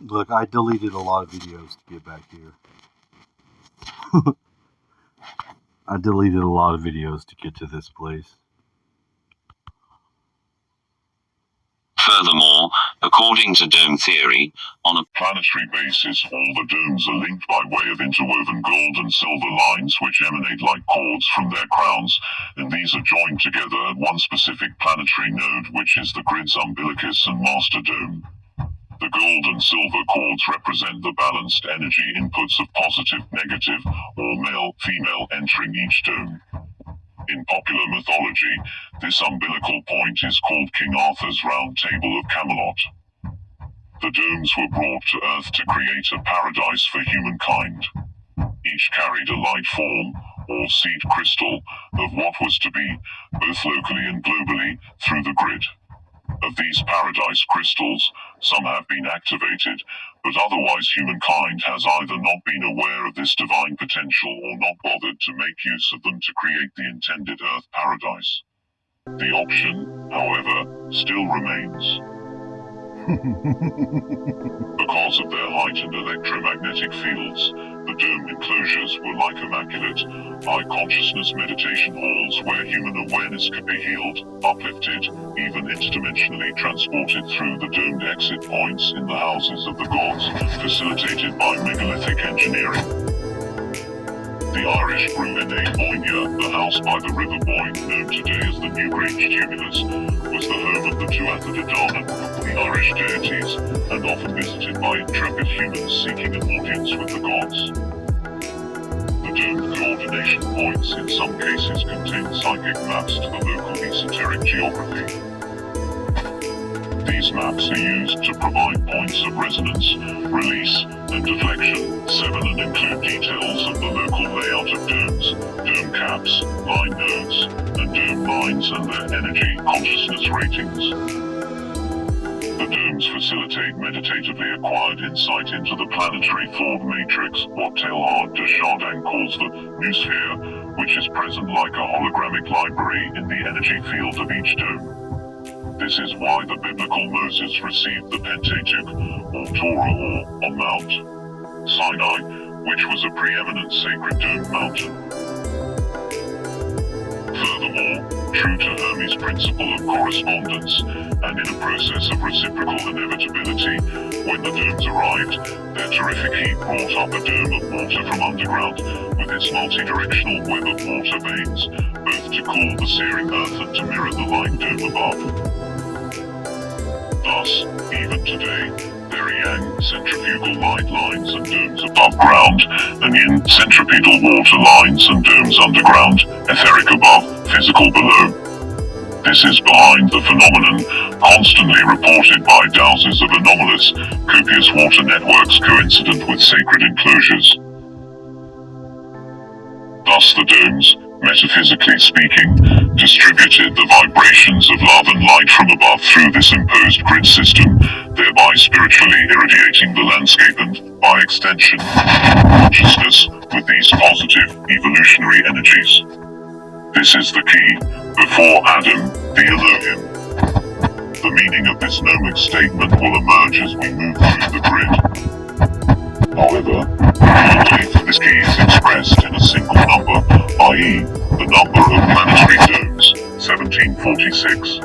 Look, I deleted a lot of videos to get back here. I deleted a lot of videos to get to this place. Furthermore, according to dome theory, on a planetary basis all the domes are linked by way of interwoven gold and silver lines which emanate like cords from their crowns, and these are joined together at one specific planetary node which is the grid's umbilicus and master dome. The gold and silver cords represent the balanced energy inputs of positive, negative, or male, female entering each dome. In popular mythology, this umbilical point is called King Arthur's Round Table of Camelot. The domes were brought to Earth to create a paradise for humankind. Each carried a light form, or seed crystal, of what was to be, both locally and globally, through the grid. Of these paradise crystals, some have been activated, but otherwise humankind has either not been aware of this divine potential or not bothered to make use of them to create the intended Earth paradise. The option, however, still remains. Because of their heightened electromagnetic fields, the dome enclosures were like immaculate, high-consciousness meditation halls where human awareness could be healed, uplifted, even interdimensionally transported through the domed exit points in the houses of the gods, facilitated by megalithic engineering. The Irish Brú Boyne, the house by the River Boyne, known today as the Newgrange Tumulus, was the home of the Tuatha De Danann, the Irish deities, and often visited by intrepid humans seeking an audience with the gods. The domed coordination points in some cases contain psychic maps to the local esoteric geography. These maps are used to provide points of resonance, release, and deflection, 7 and include details of the local layout of domes, dome caps, line nodes, and dome lines and their energy consciousness ratings. The domes facilitate meditatively acquired insight into the planetary thought matrix, what Teilhard de Chardin calls the noosphere, which is present like a hologramic library in the energy field of each dome. This is why the biblical Moses received the Pentateuch, or Torah, or on Mount Sinai, which was a preeminent sacred domed mountain. Furthermore, true to Hermes' principle of correspondence, and in a process of reciprocal inevitability, when the domes arrived, their terrific heat brought up a dome of water from underground, with its multi-directional web of water veins, both to cool the searing earth and to mirror the light dome above. Thus, even today, there are yang centrifugal light lines and domes above ground, and yin centripetal water lines and domes underground, etheric above, physical below. This is behind the phenomenon, constantly reported by dowsers of anomalous, copious water networks coincident with sacred enclosures. Thus the domes, metaphysically speaking, distributed the vibrations of love and light from above through this imposed grid system, thereby spiritually irradiating the landscape and, by extension, consciousness with these positive, evolutionary energies. This is the key. Before Adam, the Elohim. The meaning of this gnomic statement will emerge as we move through the grid. However, normally this key is expressed in a single number, i.e., the number of planetary domes, 1746.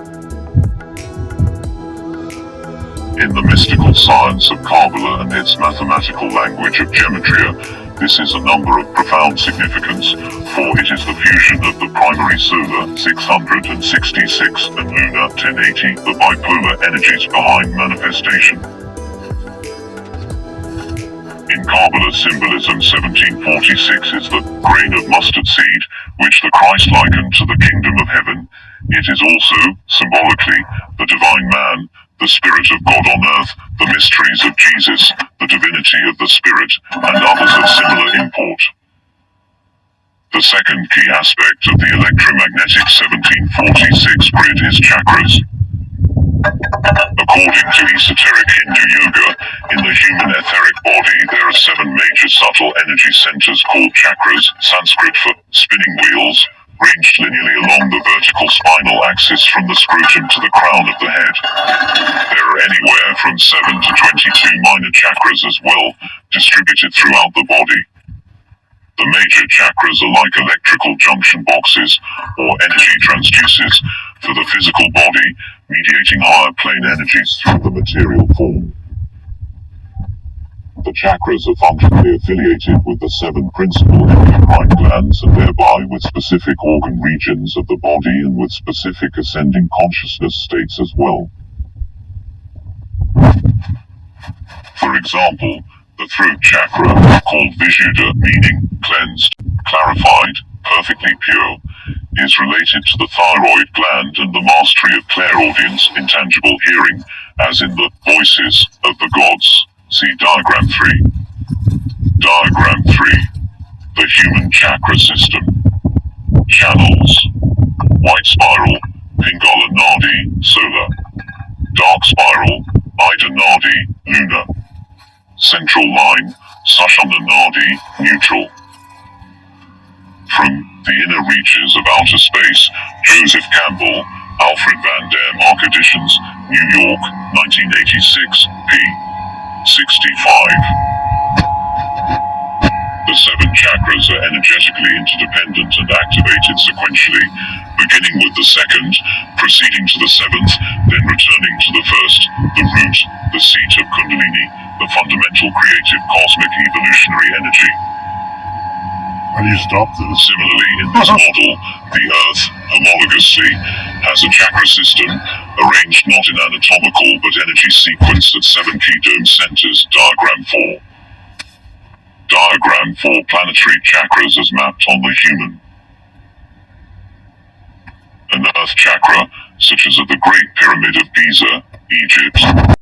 In the mystical science of Kabbalah and its mathematical language of gematria, this is a number of profound significance, for it is the fusion of the primary solar, 666, and lunar, 1080, the bipolar energies behind manifestation. In Kabbalah symbolism, 1746 is the grain of mustard seed, which the Christ likened to the kingdom of heaven. It is also, symbolically, the divine man, the Spirit of God on earth, the mysteries of Jesus, the divinity of the Spirit, and others of similar import. The second key aspect of the electromagnetic 1746 grid is chakras. According to esoteric Hindu yoga, in the human etheric body there are 7 major subtle energy centers called chakras, Sanskrit for spinning wheels, ranged linearly along the vertical spinal axis from the scrotum to the crown of the head. There are anywhere from 7 to 22 minor chakras as well, distributed throughout the body. The major chakras are like electrical junction boxes or energy transducers for the physical body, mediating higher plane energies through the material form. The chakras are functionally affiliated with the 7 principal endocrine glands and thereby with specific organ regions of the body and with specific ascending consciousness states as well. For example, the throat chakra, called Vishuddha, meaning cleansed, clarified, perfectly pure, is related to the thyroid gland and the mastery of clairaudience, intangible hearing, as in the voices of the gods. See Diagram 3. Diagram 3. The human chakra system. Channels. White spiral, Pingala Nadi, solar. Dark spiral, Ida Nadi, lunar. Central line, Sushumna Nadi, neutral. From The Inner Reaches of Outer Space, Joseph Campbell, Alfred Van der Mark Editions, New York, 1986, p. 65. The 7 chakras are energetically interdependent and activated sequentially, beginning with the 2nd, proceeding to the 7th, then returning to the 1st, the root, the seat of Kundalini, the fundamental creative cosmic evolutionary energy. How do you stop this? Similarly, in this model, the Earth, homologously, has a chakra system, arranged not in anatomical but energy sequence at 7 key dome centers. Diagram 4. Diagram 4 planetary chakras as mapped on the human. An Earth chakra, such as at the Great Pyramid of Giza, Egypt,